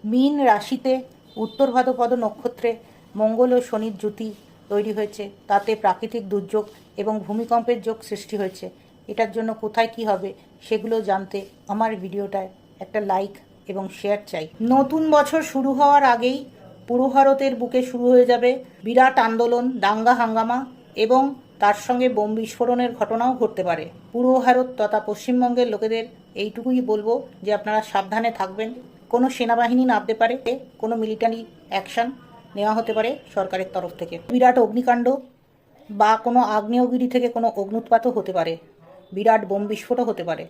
মীন রাশিতে উত্তর ভাদ্রপদ নক্ষত্রে মঙ্গল ও শনির জুতি তৈরি হয়েছে। তাতে প্রাকৃতিক দুর্যোগ এবং ভূমিকম্পের যোগ সৃষ্টি হয়েছে। এটার জন্য কোথায় কি হবে সেগুলো জানতে আমার ভিডিওটায় একটা লাইক এবং শেয়ার চাই। নতুন বছর শুরু হওয়ার আগেই পুরো ভারতের বুকে শুরু হয়ে যাবে বিরাট আন্দোলন, দাঙ্গা হাঙ্গামা এবং তার সঙ্গে বোম বিস্ফোরণের ঘটনাও ঘটতে পারে। পূর্ব ভারত তথা পশ্চিমবঙ্গের লোকেদের এইটুকুই বলবো যে আপনারা সাবধানে থাকবেন। কোনো সেনাবাহিনী নামতে পারে, কোনো মিলিটারি অ্যাকশন নেওয়া হতে পারে সরকারের তরফ থেকে। বিরাট অগ্নিকাণ্ড বা কোনো আগ্নেয়গিরি থেকে কোনো অগ্নুৎপাতও হতে পারে, বিরাট বোম বিস্ফোটও হতে পারে।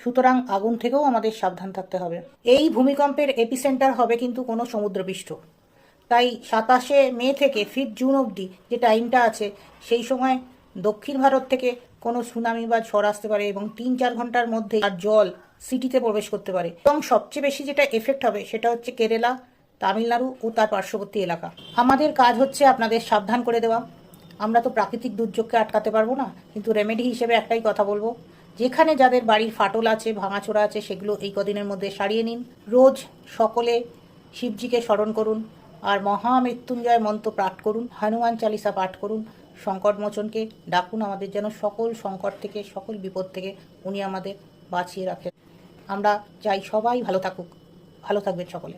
সুতরাং আগুন থেকেও আমাদের সাবধান থাকতে হবে। এই ভূমিকম্পের এপিসেন্টার হবে কিন্তু কোনো সমুদ্রপৃষ্ঠ। তাই 27শে মে থেকে 5 জুন অবধি যে টাইমটা আছে সেই সময় দক্ষিণ ভারত থেকে কোনো সুনামি বা ঝড় আসতে পারে এবং 3-4 ঘন্টার মধ্যে আর জল সিটিতে প্রবেশ করতে পারে। এবং সবচেয়ে বেশি যেটা এফেক্ট হবে সেটা হচ্ছে কেরালা, তামিলনাড়ু ও তার পার্শ্ববর্তী এলাকা। আমাদের কাজ হচ্ছে আপনাদের সাবধান করে দেওয়া। আমরা তো প্রাকৃতিক দুর্যোগকে আটকাতে পারবো না, কিন্তু রেমেডি হিসেবে একটাই কথা বলবো, যেখানে যাদের বাড়ির ফাটল আছে, ভাঙাচোরা আছে, সেগুলো এই কদিনের মধ্যে সারিয়ে নিন। রোজ সকলে শিবজিকে স্মরণ করুন আর মহামৃত্যুঞ্জয় মন্ত্র পাঠ করুন, হনুমান চালিসা পাঠ করুন, সংকটমোচনকে ডাকুন আমাদের যেন সকল সংকট থেকে, সকল বিপদ থেকে উনি আমাদের বাঁচিয়ে রাখেন। আমরা চাই সবাই ভালো থাকুক। ভালো থাকবেন সকলে।